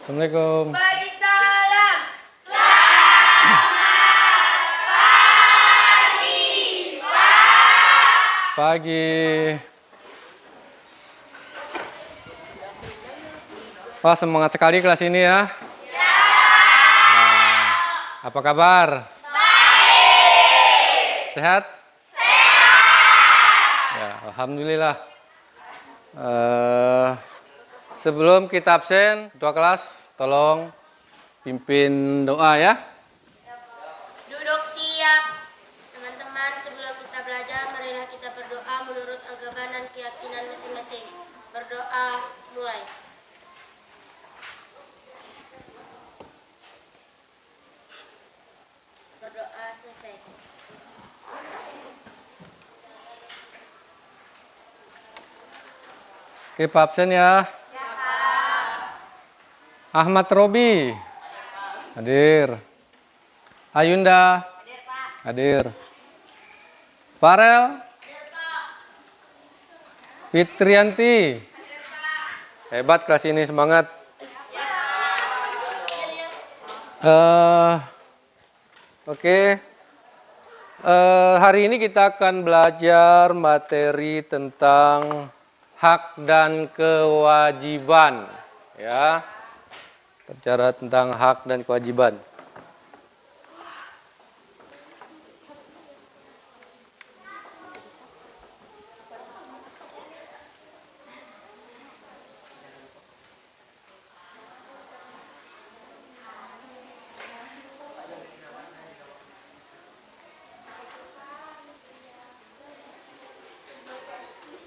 Assalamualaikum. Bagi salam. Pagi. Wah, semangat sekali kelas ini ya. Nah, apa kabar? Baik. Sehat? Ya, alhamdulillah. Sebelum kita absen, ketua kelas tolong pimpin doa ya. Duduk siap. Teman-teman, sebelum kita belajar, marilah kita berdoa menurut agama dan keyakinan masing-masing. Berdoa mulai. Berdoa selesai. Oke, Pak absen ya. Ahmad Robi. Hadir. Ayunda. Hadir. Farel. Fitrianti. Hebat kelas ini, semangat. Oke. Hari ini kita akan belajar materi tentang hak dan kewajiban, ya. Bicara tentang hak dan kewajiban.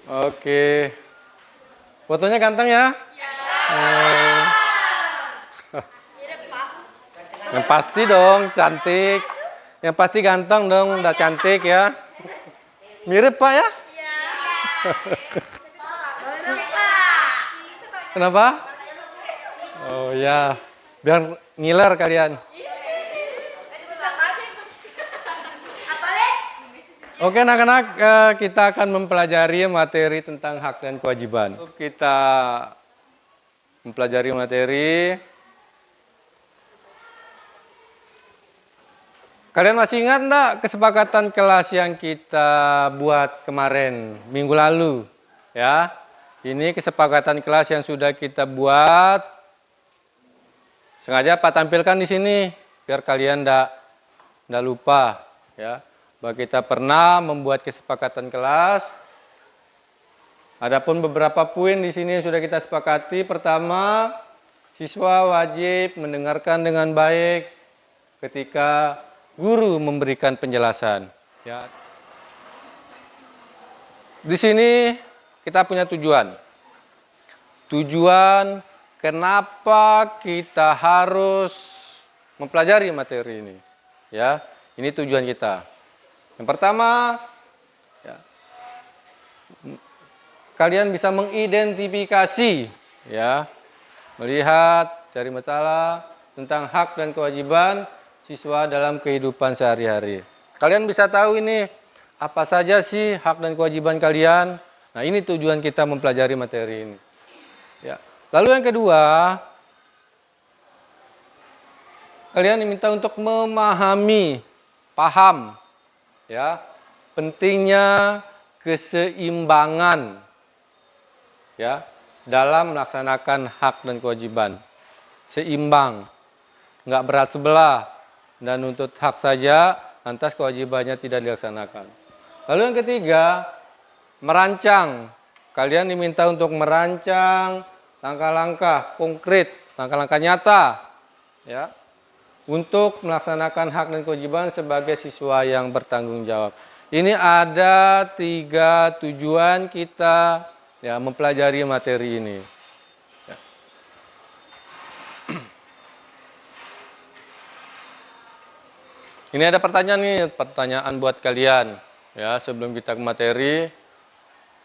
Oke. Fotonya ganteng ya? Yang pasti dong, cantik. Yang pasti ganteng dong, udah cantik ya. Mirip Pak ya? Kenapa? Oh ya, biar ngiler kalian. Oke anak-anak, kita akan mempelajari materi tentang hak dan kewajiban. Kita mempelajari materi. Kalian masih ingat enggak kesepakatan kelas yang kita buat kemarin, minggu lalu? Ya, ini kesepakatan kelas yang sudah kita buat. Sengaja Pak tampilkan di sini, biar kalian enggak lupa. Ya, bahwa kita pernah membuat kesepakatan kelas. Adapun beberapa poin di sini yang sudah kita sepakati. Pertama, siswa wajib mendengarkan dengan baik ketika guru memberikan penjelasan. Ya. Di sini kita punya tujuan. Tujuan kenapa kita harus mempelajari materi ini. Ya, ini tujuan kita. Yang pertama, ya, kalian bisa mengidentifikasi, ya, melihat, cari masalah tentang hak dan kewajiban siswa dalam kehidupan sehari-hari. Kalian bisa tahu ini apa saja sih hak dan kewajiban kalian. Nah, ini tujuan kita mempelajari materi ini. Ya. Lalu yang kedua, kalian diminta untuk memahami, paham, ya, pentingnya keseimbangan, ya, dalam melaksanakan hak dan kewajiban. Seimbang, nggak berat sebelah. Dan untuk hak saja, lantas kewajibannya tidak dilaksanakan. Lalu yang ketiga, merancang. Kalian diminta untuk merancang langkah-langkah konkret, langkah-langkah nyata, ya, untuk melaksanakan hak dan kewajiban sebagai siswa yang bertanggung jawab. Ini ada 3 tujuan kita, ya, mempelajari materi ini. Ini ada pertanyaan nih, pertanyaan buat kalian. Ya, sebelum kita ke materi,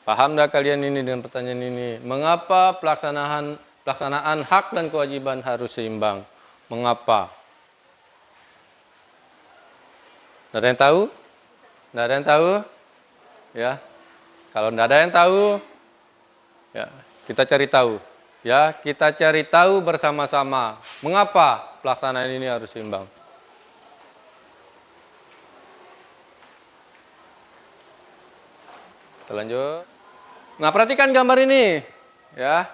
paham dah kalian ini dengan pertanyaan ini? Mengapa pelaksanaan hak dan kewajiban harus seimbang? Mengapa? Tidak ada yang tahu? Tidak ada yang tahu? Ya. Kalau tidak ada yang tahu, ya, kita cari tahu. Ya, kita cari tahu bersama-sama mengapa pelaksanaan ini harus seimbang. Kita lanjut. Nah, perhatikan gambar ini, ya.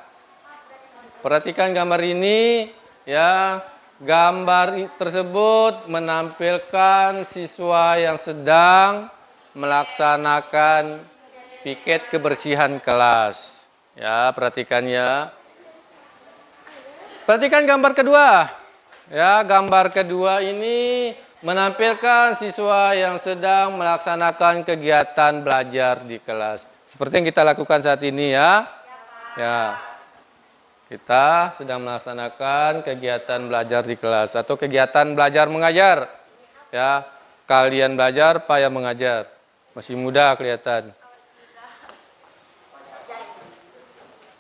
Perhatikan gambar ini, ya. Gambar tersebut menampilkan siswa yang sedang melaksanakan piket kebersihan kelas. Ya, perhatikan ya. Perhatikan gambar kedua. Ya, gambar kedua ini menampilkan siswa yang sedang melaksanakan kegiatan belajar di kelas. Seperti yang kita lakukan saat ini ya. Ya. Kita sedang melaksanakan kegiatan belajar di kelas atau kegiatan belajar mengajar. Ya, kalian belajar, payah mengajar. Masih muda kelihatan.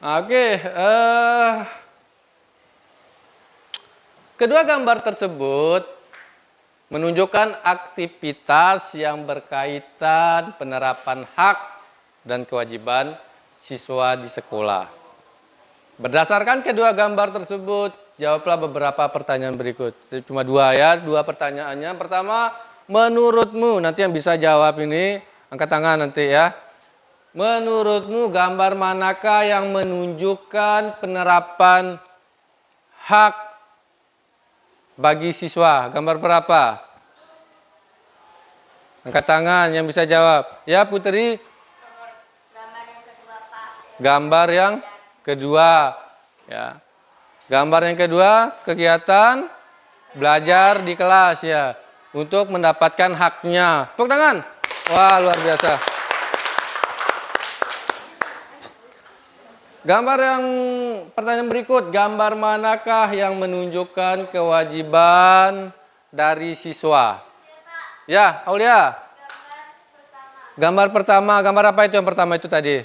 Oke, kedua gambar tersebut menunjukkan aktivitas yang berkaitan penerapan hak dan kewajiban siswa di sekolah. Berdasarkan kedua gambar tersebut, jawablah beberapa pertanyaan berikut. Cuma dua ya, dua pertanyaannya. Pertama, menurutmu, nanti yang bisa jawab ini, angkat tangan nanti ya. Menurutmu gambar manakah yang menunjukkan penerapan hak bagi siswa? Gambar berapa? Angkat tangan yang bisa jawab. Ya, Putri. Gambar yang kedua, Pak. Gambar yang kedua. Ya. Gambar yang kedua, kegiatan belajar di kelas ya. Untuk mendapatkan haknya. Tepuk tangan. Wah, luar biasa. Gambar yang pertanyaan berikut, gambar manakah yang menunjukkan kewajiban dari siswa? Ya, Aulia. Gambar pertama, gambar apa itu yang pertama itu tadi?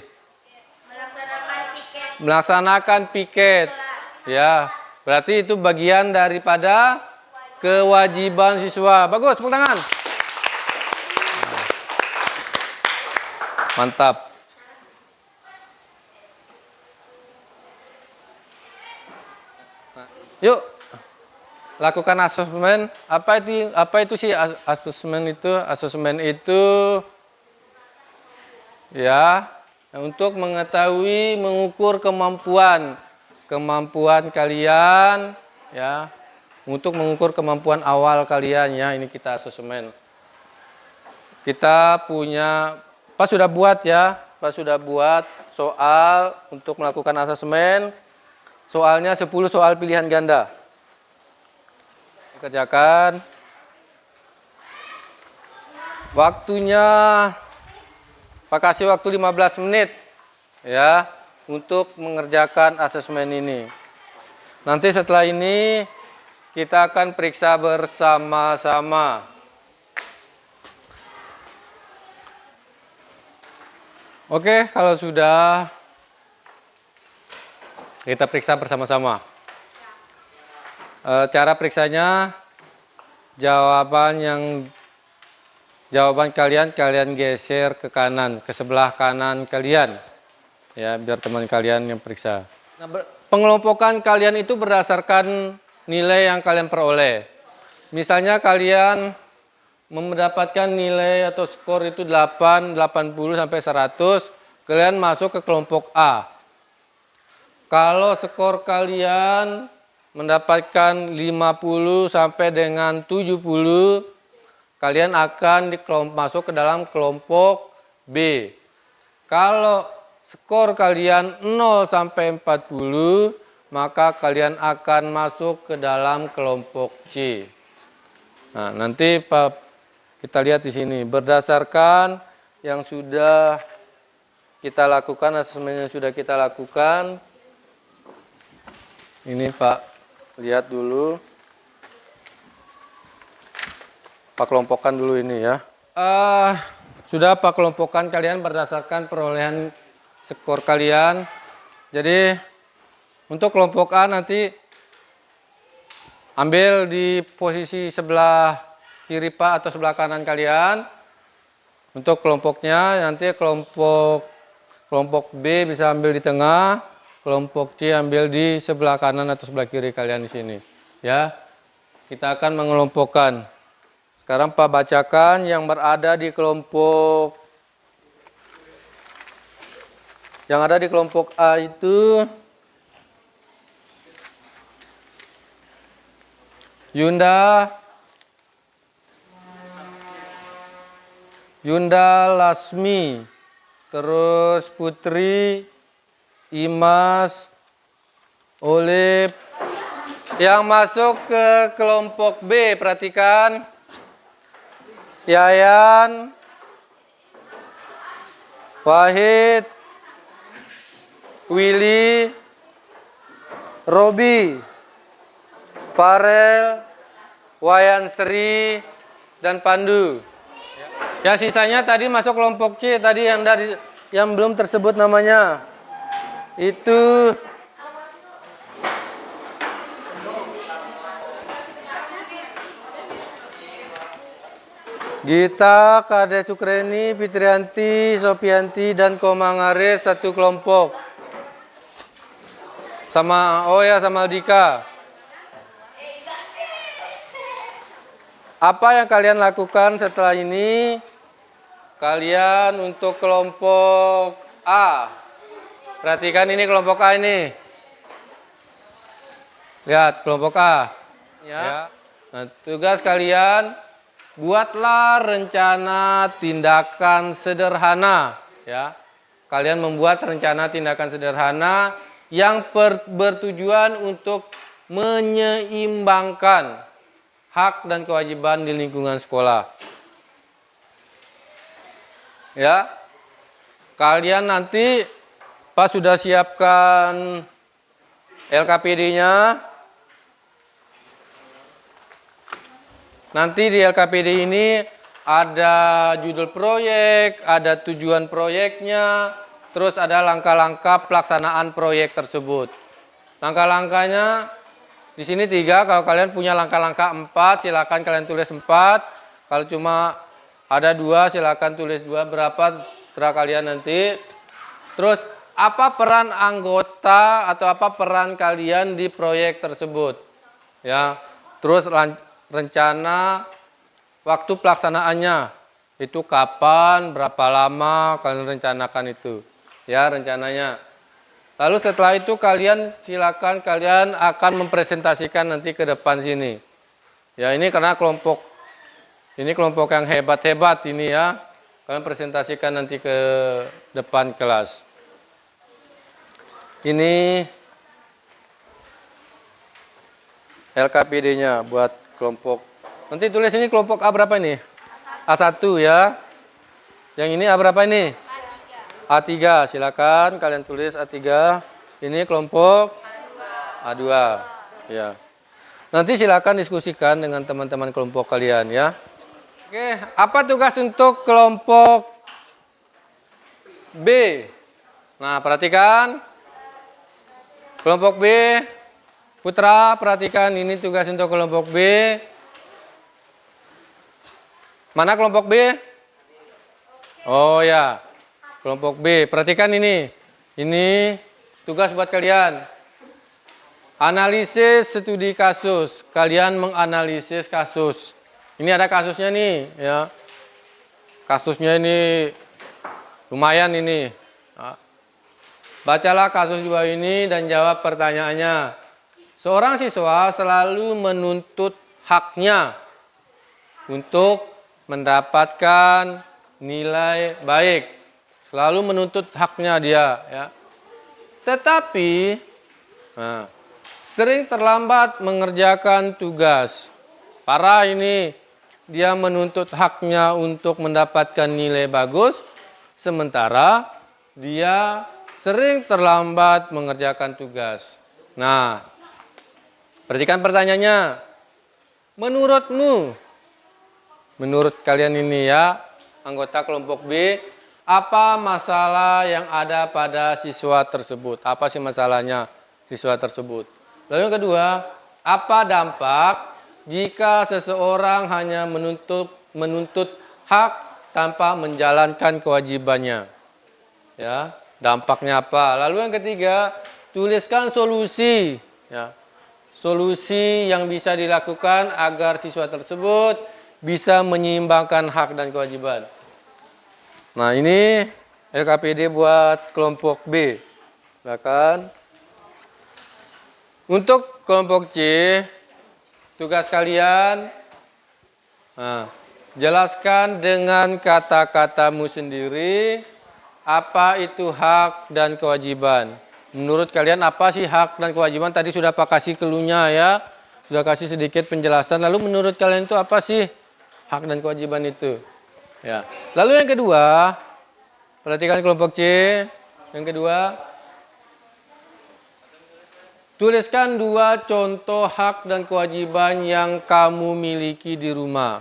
Melaksanakan piket. Melaksanakan piket. Ya, berarti itu bagian daripada kewajiban siswa. Bagus, tepuk tangan. Mantap. Yuk, lakukan asesmen. Apa itu sih asesmen itu? Asesmen itu ya untuk mengetahui, mengukur kemampuan kalian ya. Untuk mengukur kemampuan awal kalian ya. Ini kita asesmen. Kita punya Pak sudah buat ya. Pak sudah buat soal untuk melakukan asesmen. Soalnya 10 soal pilihan ganda. Kerjakan. Waktunya Pak kasih waktu 15 menit ya untuk mengerjakan asesmen ini. Nanti setelah ini kita akan periksa bersama-sama. Oke, kalau sudah kita periksa bersama-sama. Cara periksanya, jawaban kalian geser ke kanan, ke sebelah kanan kalian, ya biar teman kalian yang periksa. Nah, pengelompokan kalian itu berdasarkan nilai yang kalian peroleh. Misalnya kalian mendapatkan nilai atau skor itu 80 sampai 100, kalian masuk ke kelompok A. Kalau skor kalian mendapatkan 50 sampai dengan 70, kalian akan masuk ke dalam kelompok B. Kalau skor kalian 0 sampai 40, maka kalian akan masuk ke dalam kelompok C. Nah, nanti kita lihat di sini berdasarkan yang sudah kita lakukan, asesmen yang sudah kita lakukan. Ini Pak, lihat dulu. Pak kelompokkan dulu ini ya. Sudah Pak kelompokkan kalian berdasarkan perolehan skor kalian. Jadi untuk kelompok A nanti ambil di posisi sebelah kiri Pak atau sebelah kanan kalian. Untuk kelompoknya nanti kelompok B bisa ambil di tengah. kelompok C ambil di sebelah kanan atau sebelah kiri kalian di sini. Ya, kita akan mengelompokkan. Sekarang Pak bacakan yang berada di kelompok A itu Yunda Lasmi, terus Putri, Imas, Olip. Yang masuk ke kelompok B, perhatikan. Yayan, Wahid, Willy, Robi, Farel, Wayan Sri, dan Pandu. Yang sisanya tadi masuk kelompok C, tadi yang belum tersebut namanya. Itu Gita, Kade Sukreni, Fitrianti, Sopianti, dan Komangare satu kelompok. Sama Aldika. Apa yang kalian lakukan setelah ini? Kalian untuk kelompok A. Perhatikan ini kelompok A ini. Lihat kelompok A. Ya. Nah, tugas kalian, buatlah rencana tindakan sederhana. Ya. Kalian membuat rencana tindakan sederhana yang bertujuan untuk menyeimbangkan hak dan kewajiban di lingkungan sekolah. Ya, kalian nanti pas sudah siapkan LKPD-nya, nanti di LKPD ini ada judul proyek, ada tujuan proyeknya, terus ada langkah-langkah pelaksanaan proyek tersebut. Langkah-langkahnya di sini 3, kalau kalian punya langkah-langkah 4, silakan kalian tulis 4. Kalau cuma ada 2, silakan tulis 2, berapa terserah kalian nanti. Terus, apa peran anggota atau apa peran kalian di proyek tersebut? Ya. Terus rencana waktu pelaksanaannya. Itu kapan, berapa lama kalian rencanakan itu. Ya, rencananya. Lalu setelah itu kalian silakan kalian akan mempresentasikan nanti ke depan sini. Ya, ini karena kelompok yang hebat-hebat ini ya. Kalian presentasikan nanti ke depan kelas. Ini LKPD-nya buat kelompok. Nanti tulis ini kelompok A berapa ini? A1 ya. Yang ini A berapa ini? A3. Silakan kalian tulis A3. Ini kelompok A2. Ya. Nanti silakan diskusikan dengan teman-teman kelompok kalian ya. Oke, apa tugas untuk kelompok B? Nah, perhatikan. Kelompok B, Putra, perhatikan ini tugas untuk kelompok B. Mana kelompok B? Oh ya, kelompok B. Perhatikan ini. Ini tugas buat kalian. Analisis studi kasus. Kalian menganalisis kasus. Ini ada kasusnya nih, ya. Kasusnya ini lumayan ini. Nah, bacalah kasus 2 ini dan jawab pertanyaannya. Seorang siswa selalu menuntut haknya untuk mendapatkan nilai baik. Selalu menuntut haknya dia, ya. Tetapi sering terlambat mengerjakan tugas. Parah ini. Dia menuntut haknya untuk mendapatkan nilai bagus, sementara dia sering terlambat mengerjakan tugas. Nah, perhatikan pertanyaannya. Menurut kalian ini ya, anggota kelompok B, apa masalah yang ada pada siswa tersebut? Apa sih masalahnya siswa tersebut? Lalu yang kedua, apa dampak jika seseorang hanya menuntut hak tanpa menjalankan kewajibannya? Ya, dampaknya apa? Lalu yang ketiga, tuliskan solusi. Ya. Solusi yang bisa dilakukan agar siswa tersebut bisa menyeimbangkan hak dan kewajiban. Nah, ini LKPD buat kelompok B. Silakan. Untuk kelompok C, tugas kalian, jelaskan dengan kata-katamu sendiri apa itu hak dan kewajiban. Menurut kalian apa sih hak dan kewajiban? Tadi sudah Pak kasih clue-nya ya. Sudah kasih sedikit penjelasan. Lalu menurut kalian itu apa sih hak dan kewajiban itu? Ya. Lalu yang kedua, perhatikan kelompok C. Yang kedua, tuliskan 2 contoh hak dan kewajiban yang kamu miliki di rumah.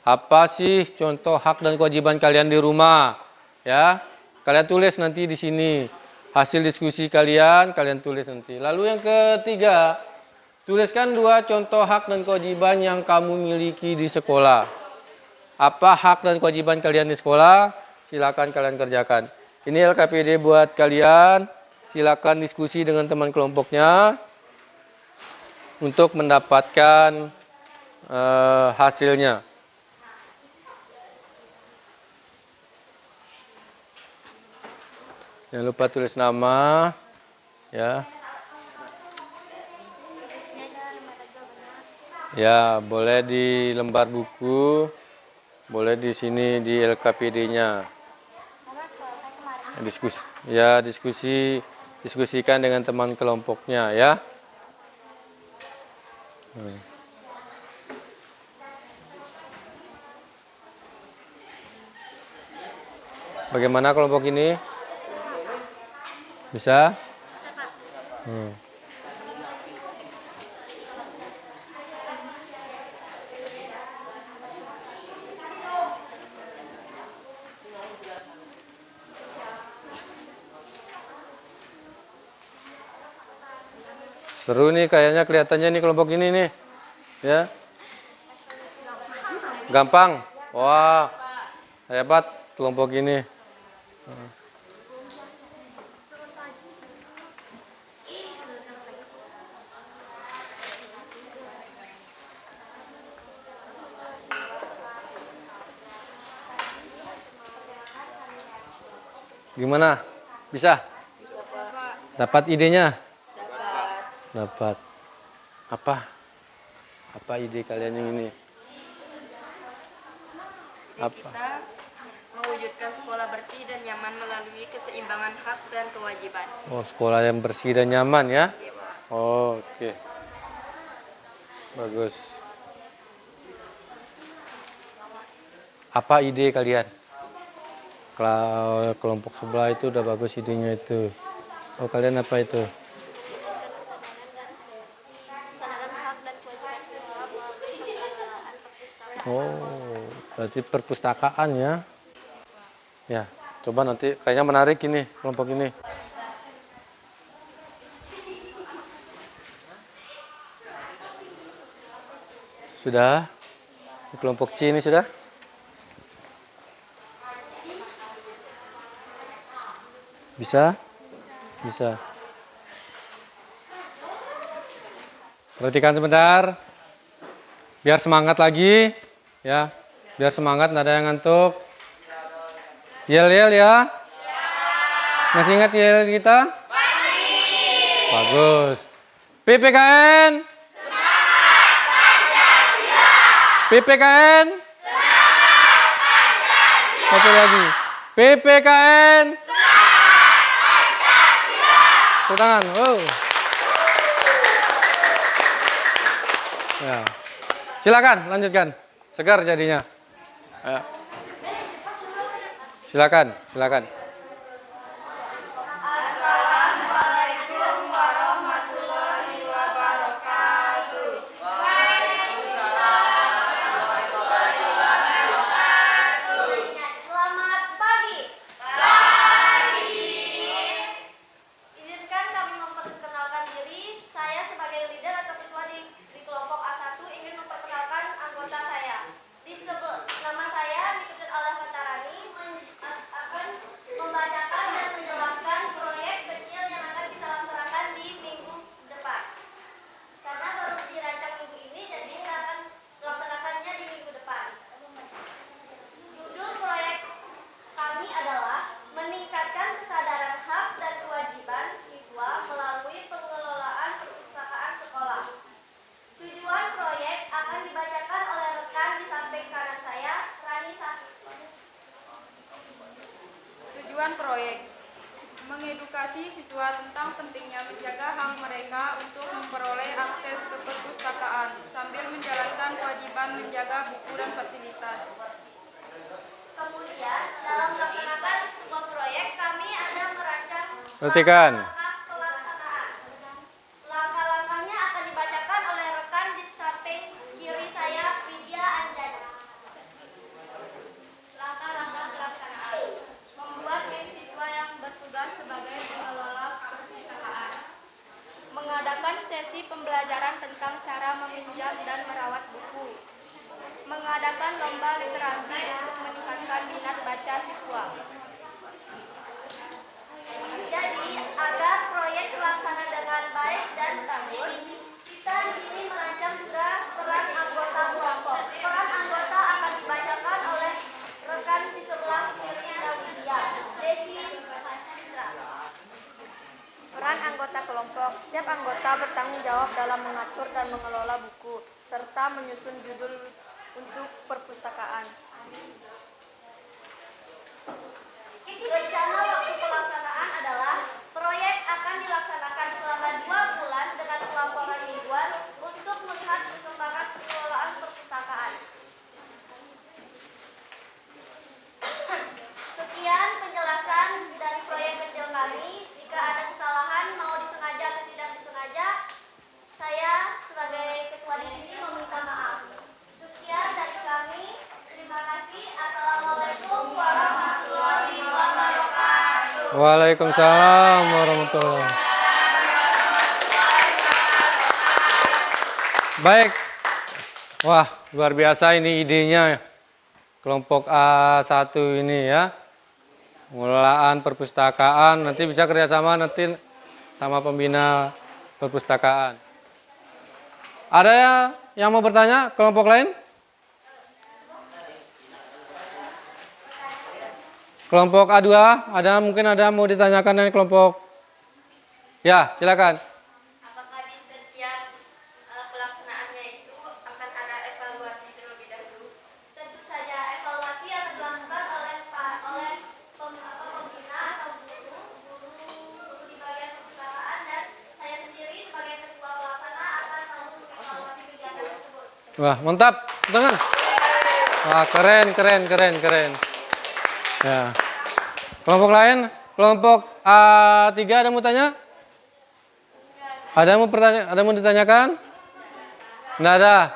Apa sih contoh hak dan kewajiban kalian di rumah? Ya, kalian tulis nanti di sini. Hasil diskusi kalian tulis nanti. Lalu yang ketiga, tuliskan 2 contoh hak dan kewajiban yang kamu miliki di sekolah. Apa hak dan kewajiban kalian di sekolah? Silakan kalian kerjakan. Ini LKPD buat kalian. Silakan diskusi dengan teman kelompoknya untuk mendapatkan hasilnya. Jangan lupa tulis nama, ya. Ya, boleh di lembar buku, boleh di sini di LKPD-nya. Diskusikan dengan teman kelompoknya, ya. Bagaimana kelompok ini? Bisa? Seru nih kayaknya kelihatannya nih kelompok ini nih. Ya. Gampang. Wah. Hebat kelompok ini. Gimana? Bisa? Bisa, Pak. Dapat idenya? Dapat. Dapat. Apa? Apa ide kalian yang ini? Apa? Kita mewujudkan sekolah bersih dan nyaman melalui keseimbangan hak dan kewajiban. Oh, sekolah yang bersih dan nyaman ya? Oh, oke. Bagus. Apa ide kalian? Kalau kelompok sebelah itu udah bagus idenya itu. Oh, kalian apa itu? Oh, berarti perpustakaan ya? Ya, coba nanti kayaknya menarik ini kelompok ini. Sudah? Di kelompok C ini sudah? Bisa? Bisa. Perhatikan sebentar. Biar semangat lagi. Ya. Biar semangat, nggak ada yang ngantuk. Yel-yel ya? Masih ingat yel kita? Masih. Bagus. PPKN? Semangat Pancasila. PPKN? Semangat Pancasila. Satu lagi. PPKN? Tepuk tangan. Oh. Ya. Silakan lanjutkan. Segar jadinya. Ya. Silakan. Assalamualaikum warahmatullahi wabarakatuh. Selamat pagi. Izinkan kami memperkenalkan diri. Saya sebagai leader atau ketua di kelompok A1 ingin memperkenalkan anggota saya. Nama saya Nikita Alda Fatarani akan melakukan proyek. Mengedukasi siswa tentang pentingnya menjaga hak mereka untuk memperoleh akses ke perpustakaan sambil menjalankan kewajiban menjaga buku dan fasilitas. Kemudian, dalam melaksanakan sebuah proyek, kami ada merancang Perhatikan. langkah pelaksanaan. Langkah-langkahnya akan dibacakan oleh rekan di samping kiri saya, Vidya Anjani. Langkah-langkah pelaksanaan. Membuat tim siswa yang bertugas sebagai pengelola perpustakaan. Mengadakan sesi pembelajaran tentang cara meminjam dan merawat buku. Mengadakan lomba literasi untuk meningkatkan minat baca siswa. Jadi, agar proyek terlaksana dengan baik dan tangguh, kita di sini merancang juga peran anggota kelompok. Peran anggota akan dibacakan oleh rekan di sebelah kiri Widya, Desi Chandra. Peran anggota kelompok. Setiap anggota bertanggung jawab dalam mengatur dan mengelola buku, serta menyusun judul untuk perpustakaan. Rencana waktu pelaksanaan adalah proyek akan dilaksanakan selama 2 bulan dengan pelaporan mingguan untuk melihat perkembangan pengelolaan perpustakaan. Sekian penjelasan dari proyek kecil kami. Jika ada kesalahan, mau disengaja atau tidak disengaja, saya sebagai ketua di sini meminta maaf. Sekian dari kami. Terima kasih. Assalamualaikum warahmatullahi wabarakatuh. Waalaikumsalam warahmatullahi. Baik. Wah, luar biasa ini idenya. Kelompok A1 ini ya. Pengelolaan perpustakaan, nanti bisa kerjasama nanti sama pembina perpustakaan. Ada yang mau bertanya? Kelompok lain? Kelompok A2, mungkin ada mau ditanyakan dari kelompok? Ya, silakan. Apakah di setiap pelaksanaannya itu akan ada evaluasi terlebih dahulu? Tentu saja evaluasi yang dilakukan oleh pembina atau guru di bagian perpustakaan, dan saya sendiri sebagai ketua pelaksana akan selalu mengevaluasi kegiatan tersebut. Wah, mantap. Tangan. Wah, keren. Ya. Kelompok lain? Kelompok A3 ada mau tanya? Ada mau ditanyakan? Nggak ada?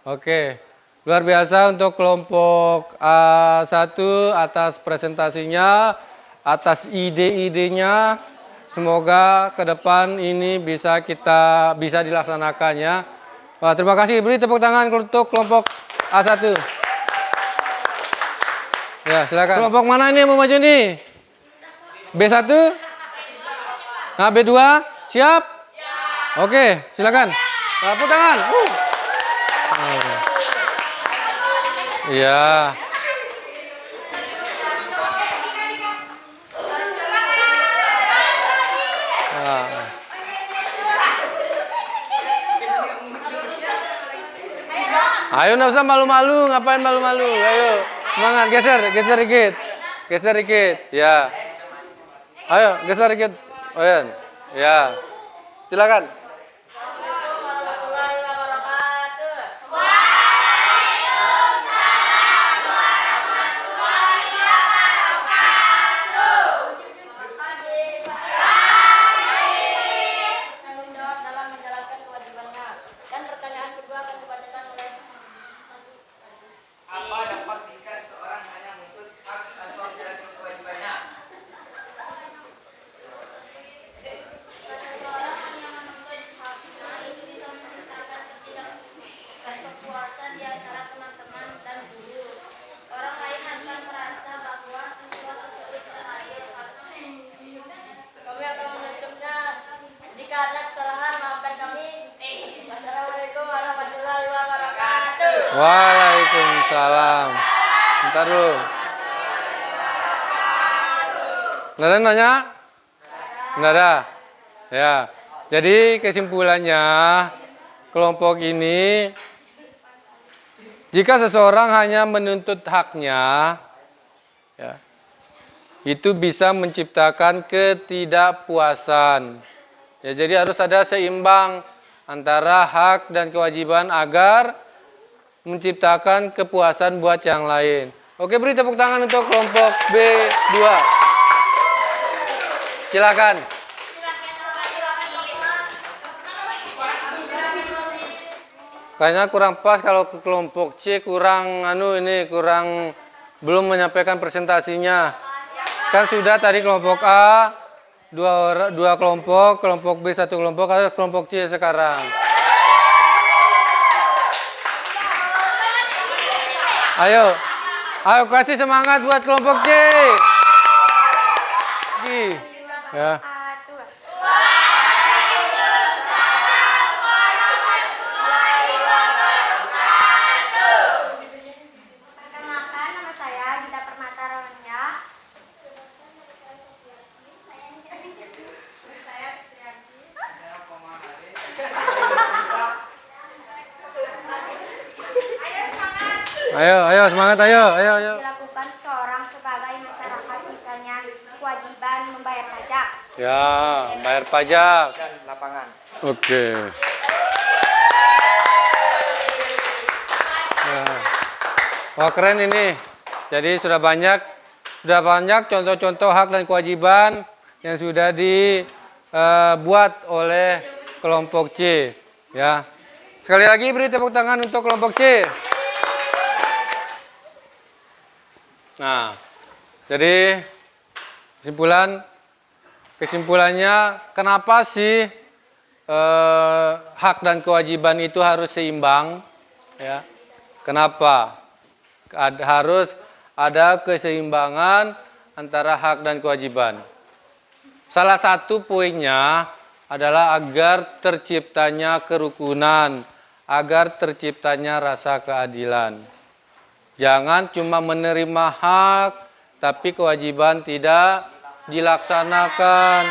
Oke. Luar biasa untuk kelompok A1 atas presentasinya, atas ide-idenya. Semoga ke depan ini bisa dilaksanakan ya. Wah, terima kasih. Beri tepuk tangan untuk kelompok A1. Ya, silakan. Kelompok mana ini yang mau maju nih? B1? Nah, B2? Siap? Oke, silakan. Tepuk tangan. Iya. Ayo, nggak usah malu-malu. Ngapain malu-malu? Ayo, semangat. Geser dikit. Ya. Ayo, geser dikit. Oh ya. Silakan. Tanggung jawab dalam menjalankan kewajibannya. Dan pertanyaan kedua akan dibacakan oleh Apa dampak jika seorang hanya menuntut hak tanpa menjalankan kewajibannya? kepuasan di antara teman-teman dan guru. Orang lain akan merasa bahwa siswa tersebut tidak adil. Kami akan menutupnya. Jika ada kesalahan, maafkan kami. Wassalamualaikum warahmatullahi wabarakatuh. Waalaikumsalam. Bentar dulu. Nggak ada yang nanya? Nggak ada? Ya. Jadi kesimpulannya, kelompok ini, jika seseorang hanya menuntut haknya, ya, itu bisa menciptakan ketidakpuasan. Ya, jadi harus ada seimbang antara hak dan kewajiban agar menciptakan kepuasan buat yang lain. Oke, beri tepuk tangan untuk kelompok B2. Silakan. Kayaknya kurang pas kalau ke kelompok C kurang belum menyampaikan presentasinya. Kan sudah tadi kelompok A dua kelompok, kelompok B satu kelompok, ada kelompok C sekarang. Ayo kasih semangat buat kelompok C. Ya. Perkenalkan, nama saya Gita Permata Rawanya. Ayo semangat, ayo. Dilakukan seorang sebagai masyarakat, misalnya kewajiban membayar pajak. Ya, bayar pajak. Dan lapangan. Oke. Ya. Wah, keren ini. Jadi sudah banyak contoh-contoh hak dan kewajiban yang sudah dibuat oleh kelompok C. Ya. Sekali lagi beri tepuk tangan untuk kelompok C. Nah, jadi kesimpulannya kenapa sih hak dan kewajiban itu harus seimbang? Ya, kenapa? Harus ada keseimbangan antara hak dan kewajiban. Salah satu poinnya adalah agar terciptanya kerukunan, agar terciptanya rasa keadilan. Jangan cuma menerima hak, tapi kewajiban tidak dilaksanakan.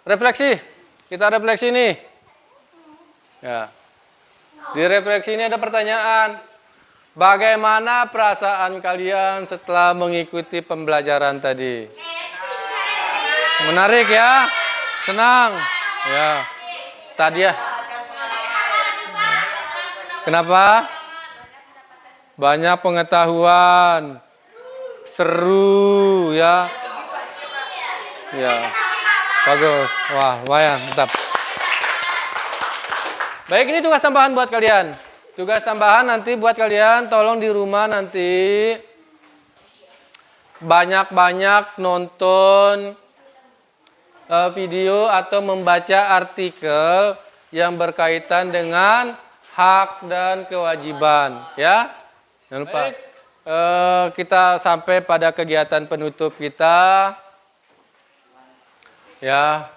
Refleksi. Kita refleksi nih. Ya. Di refleksi ini ada pertanyaan. Bagaimana perasaan kalian setelah mengikuti pembelajaran tadi? Menarik ya? Senang? Ya. Tadi ya. Kenapa? Banyak pengetahuan. Seru ya. Ya. Bagus. Wah, lumayan, mantap. Baik, ini tugas tambahan buat kalian. Tugas tambahan nanti buat kalian, tolong di rumah nanti banyak-banyak nonton video atau membaca artikel yang berkaitan dengan hak dan kewajiban, ya. Jangan lupa. Kita sampai pada kegiatan penutup kita. Ya.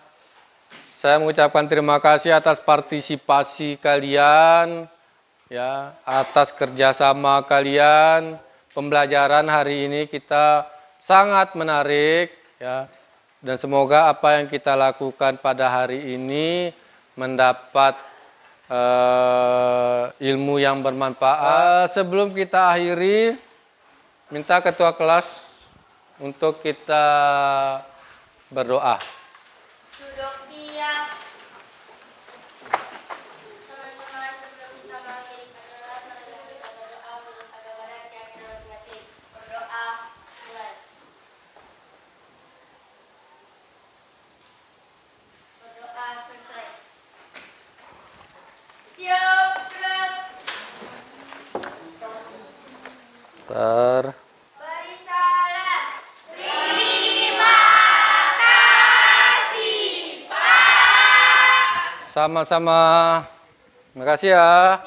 Saya mengucapkan terima kasih atas partisipasi kalian, ya, atas kerjasama kalian. Pembelajaran hari ini kita sangat menarik, ya. Dan semoga apa yang kita lakukan pada hari ini mendapat ilmu yang bermanfaat. Sebelum kita akhiri, minta ketua kelas untuk kita berdoa. Duduk siap. Teman-teman, sebelum kita mengakhiri pelajaran, marilah kita berdoa kepada kita masing-masing. Berdoa, mulai. Berdoa selesai. Siap, gerak. Beri salam. Terima kasih, Pak. Sama-sama. Terima kasih ya.